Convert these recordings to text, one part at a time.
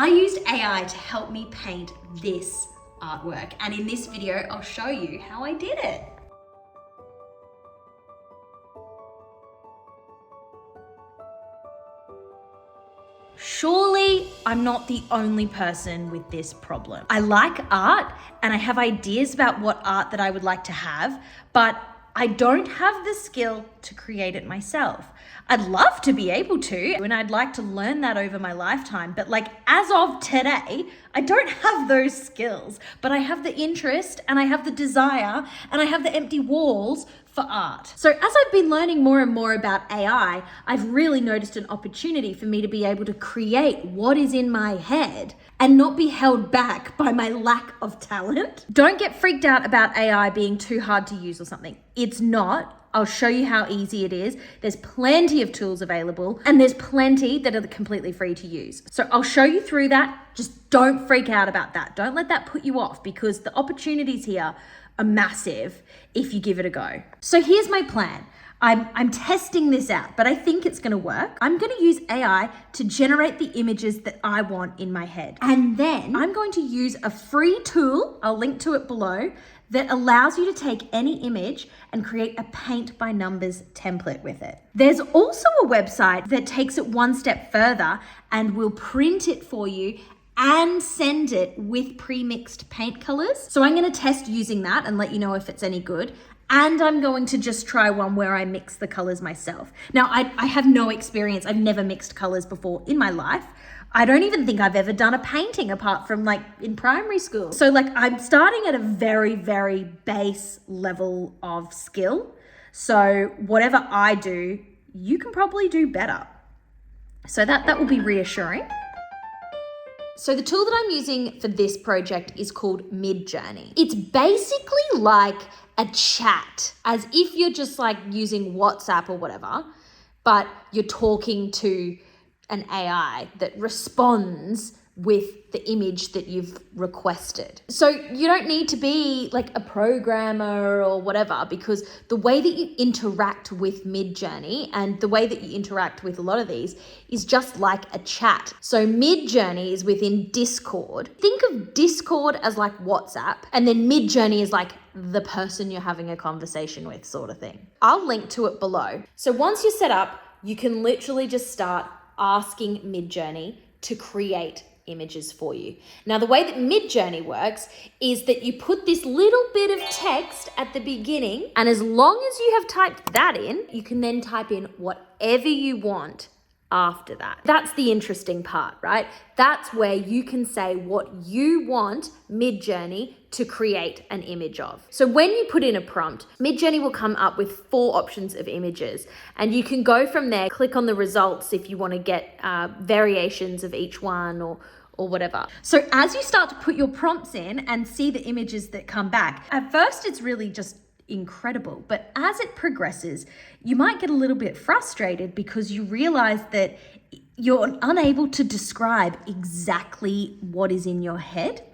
I used AI to help me paint this artwork, and in this video, I'll show you how I did it. Surely I'm not the only person with this problem. I like art and I have ideas about what art that I would like to have, but I don't have the skill to create it myself. I'd love to be able to, and I'd like to learn that over my lifetime, but as of today, I don't have those skills, but I have the interest and I have the desire and I have the empty walls for art. So as I've been learning more and more about AI, I've really noticed an opportunity for me to be able to create what is in my head and not be held back by my lack of talent. Don't get freaked out about AI being too hard to use or something. It's not. I'll show you how easy it is. There's plenty of tools available and there's plenty that are completely free to use. So I'll show you through that. Just don't freak out about that. Don't let that put you off because the opportunities here are massive if you give it a go. So here's my plan. I'm testing this out, but I think it's gonna work. I'm gonna use AI to generate the images that I want in my head. And then I'm going to use a free tool, I'll link to it below, that allows you to take any image and create a paint by numbers template with it. There's also a website that takes it one step further and will print it for you and send it with pre-mixed paint colors. So I'm gonna test using that and let you know if it's any good. And I'm going to just try one where I mix the colors myself. Now, I have no experience. I've never mixed colors before in my life. I don't even think I've ever done a painting apart from in primary school. So I'm starting at a very, very base level of skill. So whatever I do, you can probably do better. So that will be reassuring. So the tool that I'm using for this project is called Midjourney. It's basically like a chat, as if you're just using WhatsApp or whatever, but you're talking to an AI that responds with the image that you've requested. So you don't need to be a programmer or whatever, because the way that you interact with Midjourney and the way that you interact with a lot of these is just like a chat. So Midjourney is within Discord. Think of Discord as WhatsApp, and then Midjourney is the person you're having a conversation with sort of thing. I'll link to it below. So once you're set up, you can literally just start asking Midjourney to create images for you. Now, the way that Midjourney works is that you put this little bit of text at the beginning, and as long as you have typed that in, you can then type in whatever you want after that. That's the interesting part, right? That's where you can say what you want Midjourney to create an image of. So when you put in a prompt, Midjourney will come up with 4 options of images, and you can go from there, click on the results if you want to get variations of each one or whatever. So as you start to put your prompts in and see the images that come back, at first it's really just incredible, but as it progresses, you might get a little bit frustrated because you realize that you're unable to describe exactly what is in your head,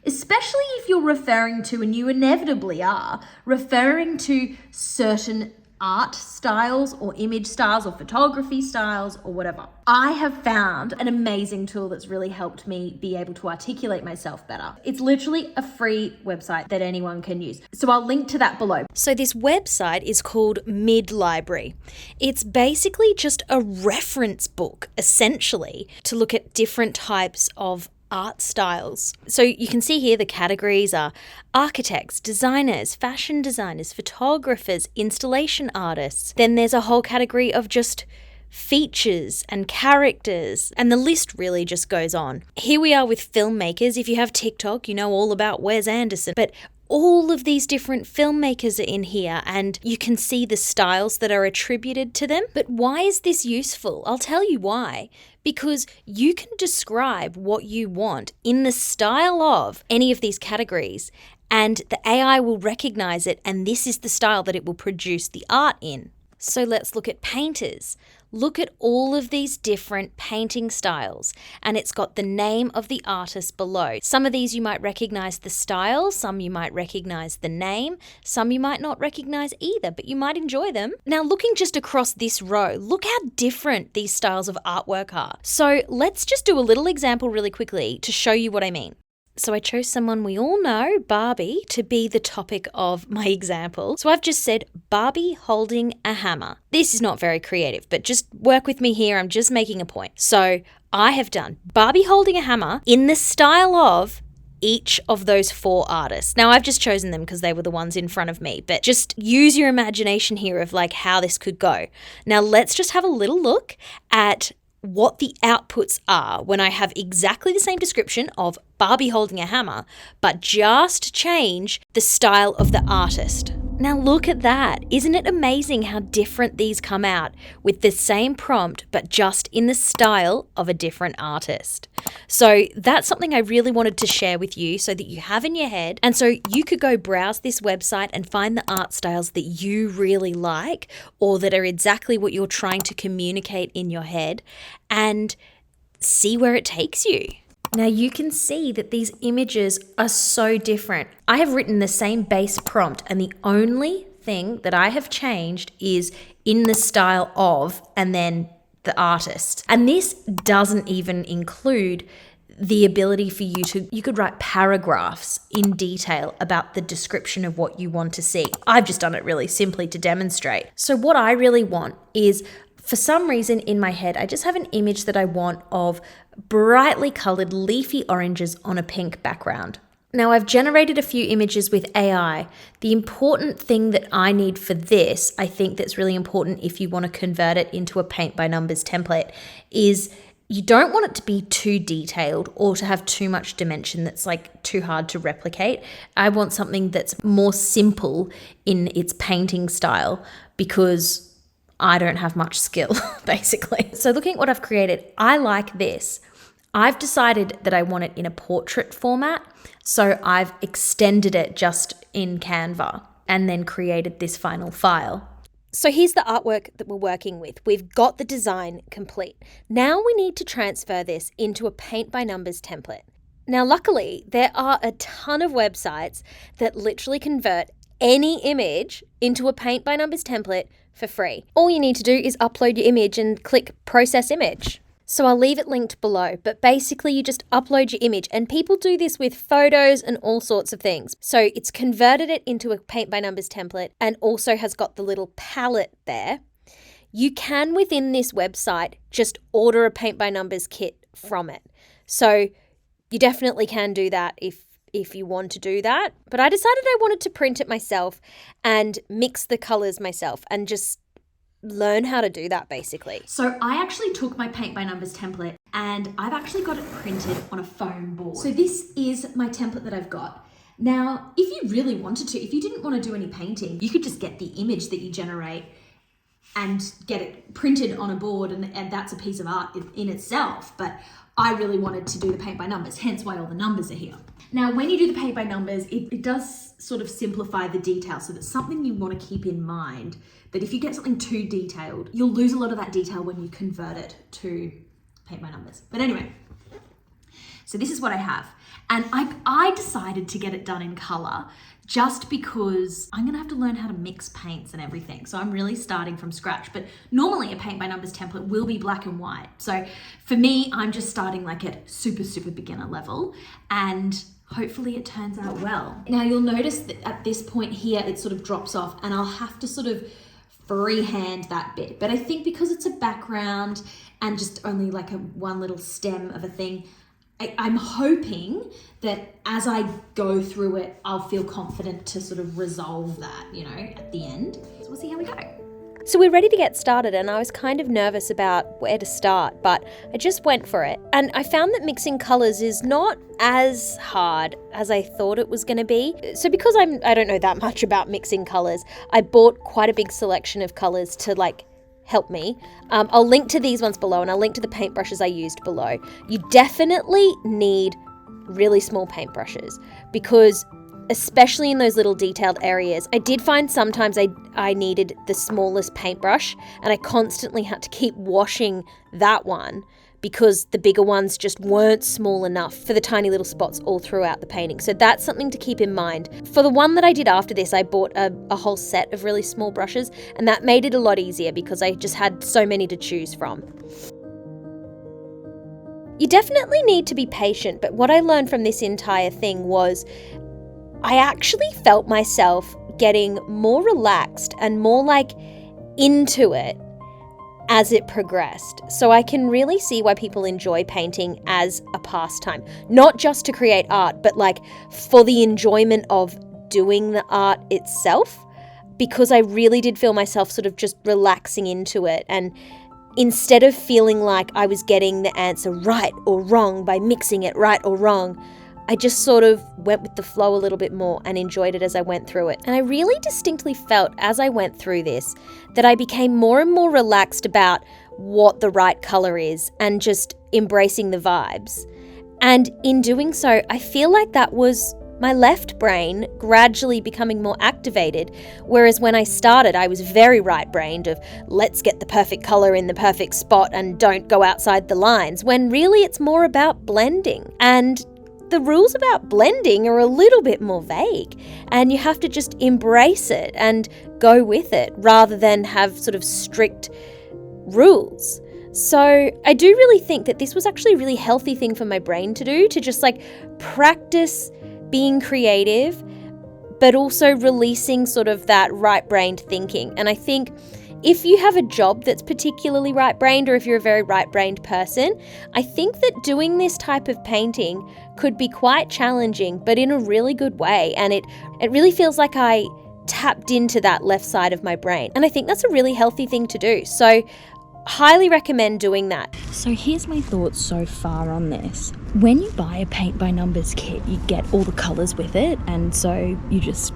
especially if you're referring to, and you inevitably are, referring to certain art styles or image styles or photography styles or whatever. I have found an amazing tool that's really helped me be able to articulate myself better. It's literally a free website that anyone can use. So I'll link to that below. So this website is called Mid Library. It's basically just a reference book, essentially, to look at different types of art styles. So you can see here the categories are architects, designers, fashion designers, photographers, installation artists. Then there's a whole category of just features and characters, and the list really just goes on. Here we are with filmmakers. If you have TikTok, you know all about Wes Anderson, but all of these different filmmakers are in here, and you can see the styles that are attributed to them. But why is this useful? I'll tell you why. Because you can describe what you want in the style of any of these categories, and the AI will recognize it, and this is the style that it will produce the art in. So let's look at painters. look at all of these different painting styles, and it's got the name of the artist below. Some of these you might recognize the style, some you might recognize the name, some you might not recognize either, but you might enjoy them. Now, looking just across this row, look how different these styles of artwork are. So let's just do a little example really quickly to show you what I mean. So I chose someone we all know, Barbie, to be the topic of my example. So I've just said Barbie holding a hammer. This is not very creative, but just work with me here. I'm just making a point. So I have done Barbie holding a hammer in the style of each of those 4 artists. Now, I've just chosen them because they were the ones in front of me, but just use your imagination here of like how this could go. Now, let's just have a little look at what the outputs are when I have exactly the same description of Barbie holding a hammer, but just change the style of the artist. Now look at that. Isn't it amazing how different these come out with the same prompt, but just in the style of a different artist? So that's something I really wanted to share with you so that you have in your head. And so you could go browse this website and find the art styles that you really like or that are exactly what you're trying to communicate in your head and see where it takes you. Now you can see that these images are so different. I have written the same base prompt and the only thing that I have changed is in the style of and then the artist. And this doesn't even include the ability for you could write paragraphs in detail about the description of what you want to see. I've just done it really simply to demonstrate. So what I really want is, for some reason in my head, I just have an image that I want of brightly colored leafy oranges on a pink background. Now I've generated a few images with AI. The important thing that I need for this, I think that's really important if you want to convert it into a paint by numbers template, is you don't want it to be too detailed or to have too much dimension that's like too hard to replicate. I want something that's more simple in its painting style because I don't have much skill, basically. So looking at what I've created, I like this. I've decided that I want it in a portrait format, so I've extended it just in Canva and then created this final file. So here's the artwork that we're working with. We've got the design complete. Now we need to transfer this into a paint by numbers template. Now, luckily, there are a ton of websites that literally convert any image into a paint by numbers template for free. All you need to do is upload your image and click process image. So I'll leave it linked below, but basically you just upload your image, and people do this with photos and all sorts of things. So it's converted it into a paint by numbers template and also has got the little palette there. You can, within this website, just order a paint by numbers kit from it. So you definitely can do that if you want to do that. But I decided I wanted to print it myself and mix the colors myself and just learn how to do that, basically. So I actually took my paint by numbers template and I've actually got it printed on a foam board. So this is my template that I've got. Now, if you really wanted to, if you didn't want to do any painting, you could just get the image that you generate and get it printed on a board, and that's a piece of art in itself. But I really wanted to do the paint by numbers, hence why all the numbers are here. Now, when you do the paint by numbers, it does sort of simplify the detail. So that's something you want to keep in mind, that if you get something too detailed, you'll lose a lot of that detail when you convert it to paint by numbers. But anyway, so this is what I have. And I decided to get it done in color just because I'm gonna have to learn how to mix paints and everything. So I'm really starting from scratch, but normally a paint by numbers template will be black and white. So for me, I'm just starting like at super, super beginner level, and hopefully it turns out well. Now you'll notice that at this point here, it sort of drops off and I'll have to sort of freehand that bit. But I think because it's a background and just only like one little stem of a thing, I'm hoping that as I go through it, I'll feel confident to sort of resolve that, at the end. So we'll see how we go. So we're ready to get started, and I was kind of nervous about where to start, but I just went for it. And I found that mixing colours is not as hard as I thought it was going to be. So because I don't know that much about mixing colours, I bought quite a big selection of colours to help me. I'll link to these ones below, and I'll link to the paintbrushes I used below. You definitely need really small paintbrushes because especially in those little detailed areas. I did find sometimes I needed the smallest paintbrush, and I constantly had to keep washing that one because the bigger ones just weren't small enough for the tiny little spots all throughout the painting. So that's something to keep in mind. For the one that I did after this, I bought a whole set of really small brushes, and that made it a lot easier because I just had so many to choose from. You definitely need to be patient, but what I learned from this entire thing was I actually felt myself getting more relaxed and more like into it as it progressed. So I can really see why people enjoy painting as a pastime, not just to create art, but like for the enjoyment of doing the art itself, because I really did feel myself sort of just relaxing into it. And instead of feeling like I was getting the answer right or wrong by mixing it right or wrong, I just sort of went with the flow a little bit more and enjoyed it as I went through it. And I really distinctly felt as I went through this that I became more and more relaxed about what the right color is and just embracing the vibes. And in doing so, I feel like that was my left brain gradually becoming more activated, whereas when I started, I was very right-brained of let's get the perfect color in the perfect spot and don't go outside the lines, when really it's more about blending. And the rules about blending are a little bit more vague, and you have to just embrace it and go with it rather than have sort of strict rules. So I do really think that this was actually a really healthy thing for my brain to do, to just like practice being creative, but also releasing sort of that right-brained thinking. And I think if you have a job that's particularly right-brained, or if you're a very right-brained person, I think that doing this type of painting could be quite challenging, but in a really good way. And it really feels like I tapped into that left side of my brain. And I think that's a really healthy thing to do. So highly recommend doing that. So here's my thoughts so far on this. When you buy a paint by numbers kit, you get all the colours with it, and so you just,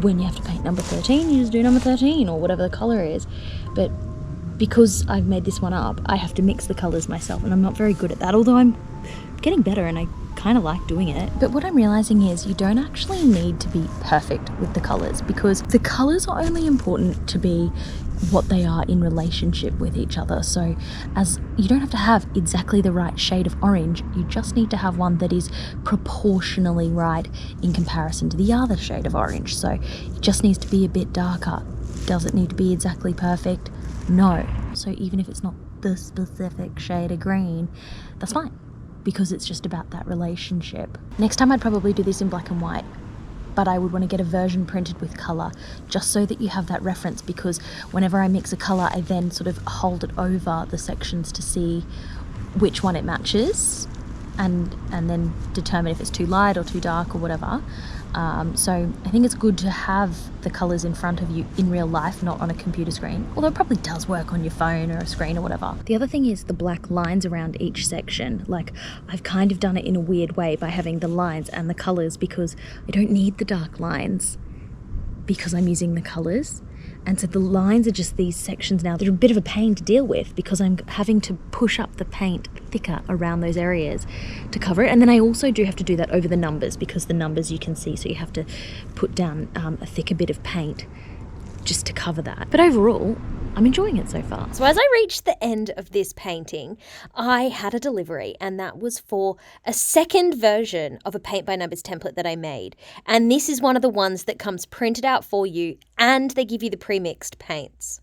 when you have to paint number 13, you just do number 13 or whatever the colour is. But because I've made this one up, I have to mix the colours myself, and I'm not very good at that, although I'm getting better and I kind of like doing it. But what I'm realising is you don't actually need to be perfect with the colours, because the colours are only important to be what they are in relationship with each other. So as you don't have to have exactly the right shade of orange, you just need to have one that is proportionally right in comparison to the other shade of orange. So it just needs to be a bit darker. Does it need to be exactly perfect? No. So even if it's not the specific shade of green, that's fine, because it's just about that relationship. Next time I'd probably do this in black and white, but I would want to get a version printed with colour, just so that you have that reference, because whenever I mix a colour, I then sort of hold it over the sections to see which one it matches, and then determine if it's too light or too dark or whatever. So I think it's good to have the colours in front of you in real life, not on a computer screen, although it probably does work on your phone or a screen or whatever. The other thing is the black lines around each section. Like, I've kind of done it in a weird way by having the lines and the colours, because I don't need the dark lines because I'm using the colours. And so the lines are just these sections now that are a bit of a pain to deal with, because I'm having to push up the paint thicker around those areas to cover it. And then I also do have to do that over the numbers, because the numbers you can see, so you have to put down a thicker bit of paint just to cover that. But overall, I'm enjoying it so far. So as I reached the end of this painting, I had a delivery, and that was for a second version of a paint by numbers template that I made. And this is one of the ones that comes printed out for you, and they give you the pre-mixed paints.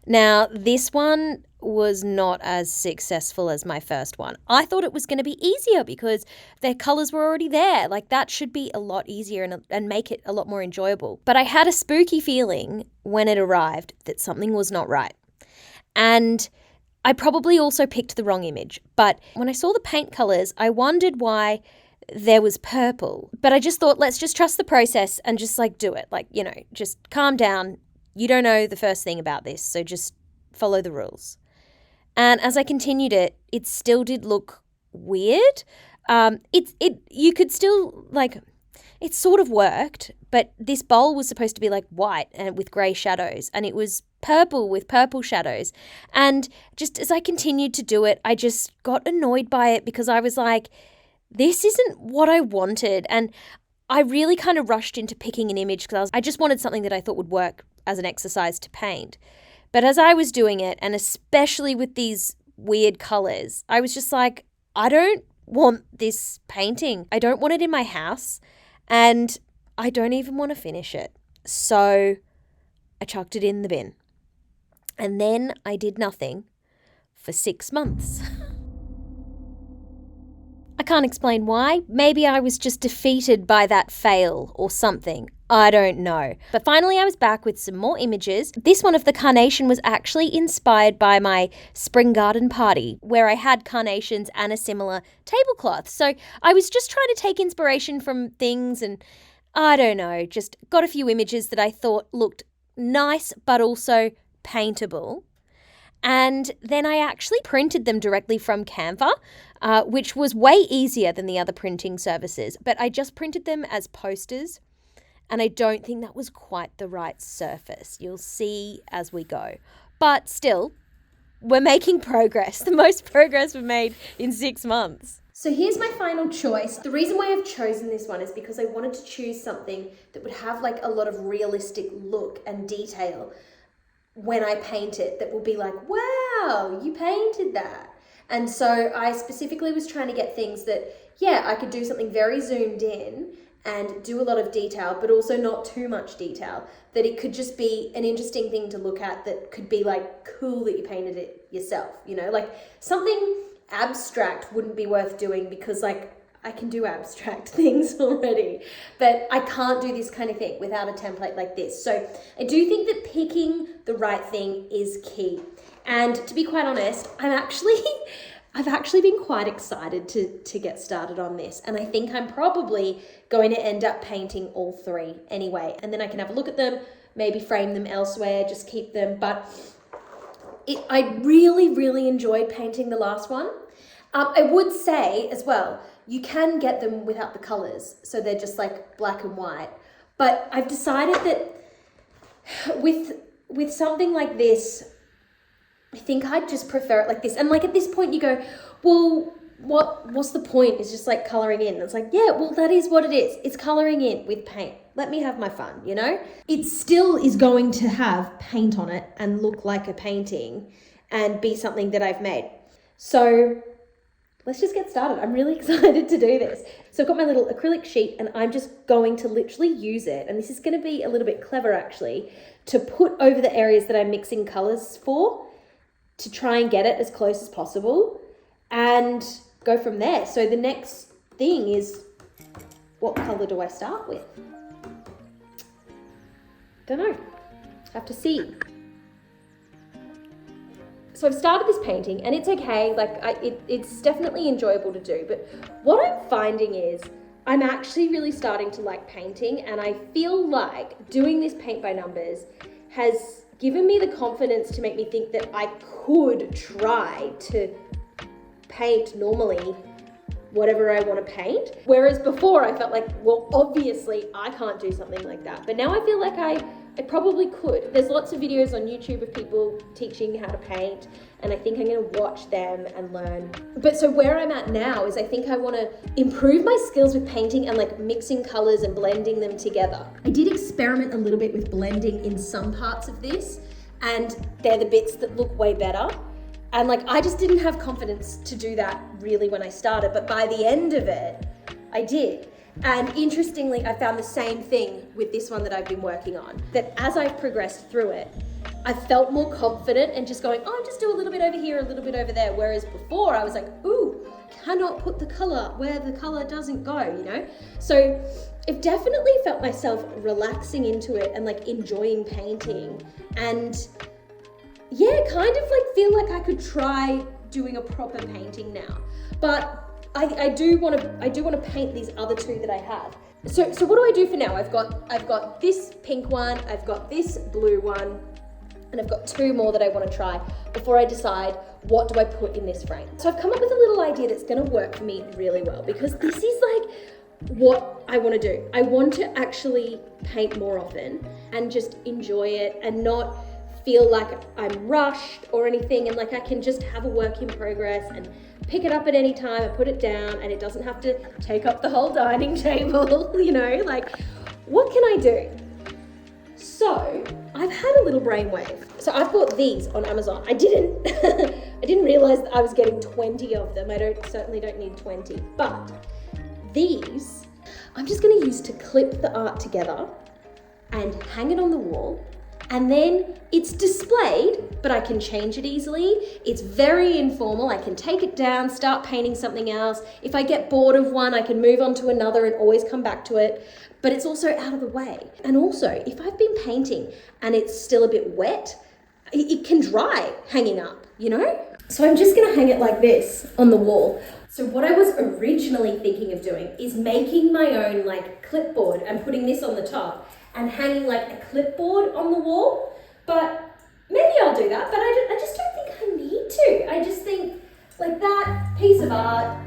Now, this one was not as successful as my first one. I thought it was going to be easier because their colours were already there. Like, that should be a lot easier and make it a lot more enjoyable. But I had a spooky feeling when it arrived that something was not right. And I probably also picked the wrong image. But when I saw the paint colours, I wondered why there was purple. But I just thought, let's just trust the process and just do it. Just calm down. You don't know the first thing about this, so just follow the rules. And as I continued it still did look weird. You could still, it sort of worked, but this bowl was supposed to be white and with grey shadows, and it was purple with purple shadows. And just as I continued to do it, I just got annoyed by it, because I was like, this isn't what I wanted. And I really kind of rushed into picking an image because I just wanted something that I thought would work as an exercise to paint. But as I was doing it, and especially with these weird colors, I was just like, I don't want this painting. I don't want it in my house, and I don't even want to finish it. So I chucked it in the bin. And then I did nothing for 6 months. I can't explain why. Maybe I was just defeated by that fail or something. I don't know. But finally I was back with some more images. This one of the carnation was actually inspired by my spring garden party, where I had carnations and a similar tablecloth. So I was just trying to take inspiration from things, and I don't know, just got a few images that I thought looked nice but also paintable. And then I actually printed them directly from Canva, which was way easier than the other printing services. But I just printed them as posters, and I don't think that was quite the right surface. You'll see as we go. But still, we're making progress. The most progress we've made in 6 months. So here's my final choice. The reason why I've chosen this one is because I wanted to choose something that would have like a lot of realistic look and detail when I paint it, that will be like, wow, you painted that. And so I specifically was trying to get things that, yeah, I could do something very zoomed in and do a lot of detail, but also not too much detail, that it could just be an interesting thing to look at, that could be like cool that you painted it yourself, you know, like something abstract wouldn't be worth doing because like I can do abstract things already, but I can't do this kind of thing without a template like this. So I do think that picking the right thing is key. And to be quite honest, I've actually been quite excited to get started on this. And I think I'm probably going to end up painting all 3 anyway. And then I can have a look at them, maybe frame them elsewhere, just keep them. But I really, really enjoyed painting the last one. I would say as well, you can get them without the colors, so they're just like black and white. But I've decided that with something like this, I think I'd just prefer it like this. And like at this point you go, well, what's the point? It's just like coloring in. It's like, yeah, well, that is what it is. It's coloring in with paint. Let me have my fun, you know? It still is going to have paint on it and look like a painting and be something that I've made. So let's just get started. I'm really excited to do this. So I've got my little acrylic sheet and I'm just going to literally use it. And this is going to be a little bit clever actually, to put over the areas that I'm mixing colors for, to try and get it as close as possible and go from there. So the next thing is, what color do I start with? Don't know. Have to see. So I've started this painting and it's okay, like it's definitely enjoyable to do, but what I'm finding is I'm actually really starting to like painting, and I feel like doing this paint by numbers has given me the confidence to make me think that I could try to paint normally whatever I want to paint. Whereas before I felt like, well, obviously I can't do something like that. But now I feel like I probably could. There's lots of videos on YouTube of people teaching how to paint, and I think I'm going to watch them and learn. But so where I'm at now is I think I want to improve my skills with painting and like mixing colors and blending them together. I did experiment a little bit with blending in some parts of this, and they're the bits that look way better. And like, I just didn't have confidence to do that really when I started, but by the end of it, I did. And interestingly, I found the same thing with this one that I've been working on, that as I've progressed through it, I felt more confident and just going, oh, just do a little bit over here, a little bit over there. Whereas before I was like, ooh, cannot put the color where the color doesn't go, you know? So I've definitely felt myself relaxing into it and like enjoying painting, and yeah, kind of like feel like I could try doing a proper painting now. But I do want to paint these other 2 that I have. So what do I do for now? I've got this pink one, I've got this blue one, and I've got 2 more that I want to try before I decide what do I put in this frame. So I've come up with a little idea that's going to work for me really well, because this is like what I want to do. I want to actually paint more often and just enjoy it and not feel like I'm rushed or anything, and like I can just have a work in progress and pick it up at any time and put it down, and it doesn't have to take up the whole dining table, you know, like, what can I do? So I've had a little brainwave. So I've bought these on Amazon. I didn't realize that I was getting 20 of them. I certainly don't need 20, but these I'm just gonna use to clip the art together and hang it on the wall. And then it's displayed, but I can change it easily. It's very informal. I can take it down, start painting something else. If I get bored of one, I can move on to another and always come back to it. But it's also out of the way. And also, if I've been painting and it's still a bit wet, it can dry hanging up, you know? So I'm just gonna hang it like this on the wall. So what I was originally thinking of doing is making my own like clipboard and putting this on the top and hanging like a clipboard on the wall. But maybe I'll do that, but I just don't think I need to. I just think like that piece of art,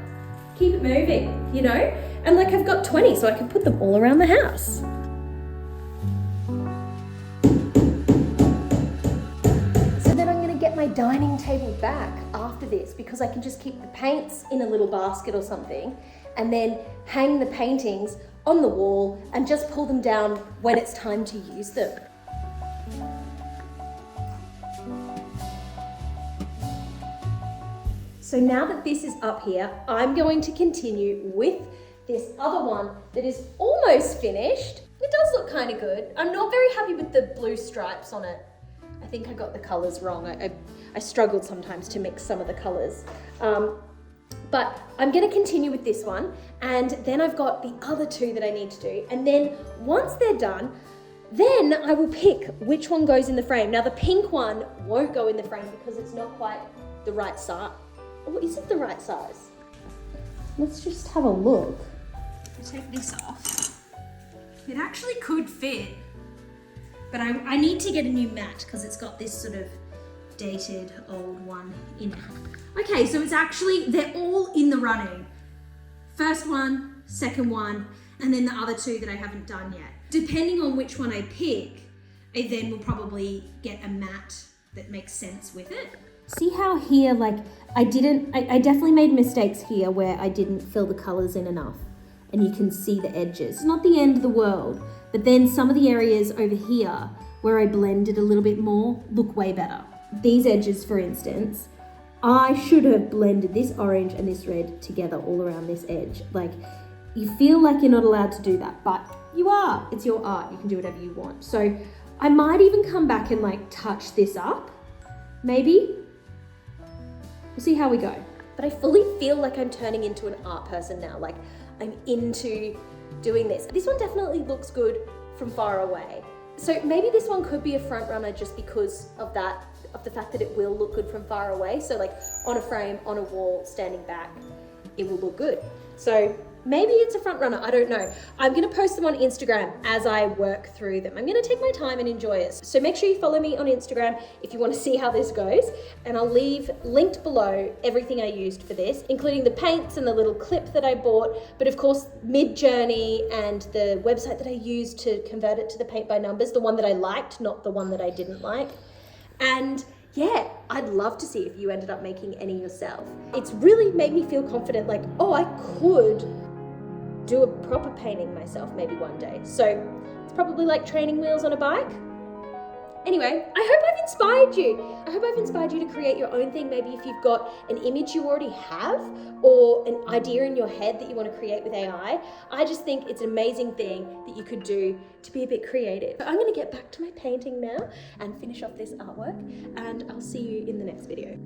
keep it moving, you know? And like I've got 20, so I can put them all around the house. So then I'm gonna get my dining table back after this because I can just keep the paints in a little basket or something and then hang the paintings on the wall and just pull them down when it's time to use them. So now that this is up here, I'm going to continue with this other one that is almost finished. It does look kind of good. I'm not very happy with the blue stripes on it. I think I got the colors wrong. I struggled sometimes to mix some of the colors. But I'm gonna continue with this one, and then I've got the other two that I need to do. And then once they're done, then I will pick which one goes in the frame. Now the pink one won't go in the frame because it's not quite the right size. Or is it the right size? Let's just have a look. I'll take this off. It actually could fit, but I need to get a new mat because it's got this sort of dated old one in it. Okay, so it's actually, they're all in the running. First one, second one, and then the other two that I haven't done yet. Depending on which one I pick, I then will probably get a mat that makes sense with it. See how here, like, I definitely made mistakes here where I didn't fill the colors in enough. And you can see the edges. It's not the end of the world, but then some of the areas over here where I blended a little bit more look way better. These edges, for instance, I should have blended this orange and this red together all around this edge. Like, you feel like you're not allowed to do that, but you are. It's your art. You can do whatever you want. So I might even come back and like touch this up, maybe. We'll see how we go. But I fully feel like I'm turning into an art person now. Like, I'm into doing this. This one definitely looks good from far away. So maybe this one could be a front runner just because of that, of the fact that it will look good from far away. So like on a frame, on a wall, standing back, it will look good. So maybe it's a front runner, I don't know. I'm gonna post them on Instagram as I work through them. I'm gonna take my time and enjoy it. So make sure you follow me on Instagram if you wanna see how this goes. And I'll leave linked below everything I used for this, including the paints and the little clip that I bought, but of course, midjourney and the website that I used to convert it to the paint by numbers, the one that I liked, not the one that I didn't like. And yeah, I'd love to see if you ended up making any yourself. It's really made me feel confident, like, oh, I could do a proper painting myself maybe one day. So it's probably like training wheels on a bike. Anyway, I hope I've inspired you. I hope I've inspired you to create your own thing. Maybe if you've got an image you already have or an idea in your head that you want to create with AI. I just think it's an amazing thing that you could do to be a bit creative. So I'm going to get back to my painting now and finish off this artwork, and I'll see you in the next video.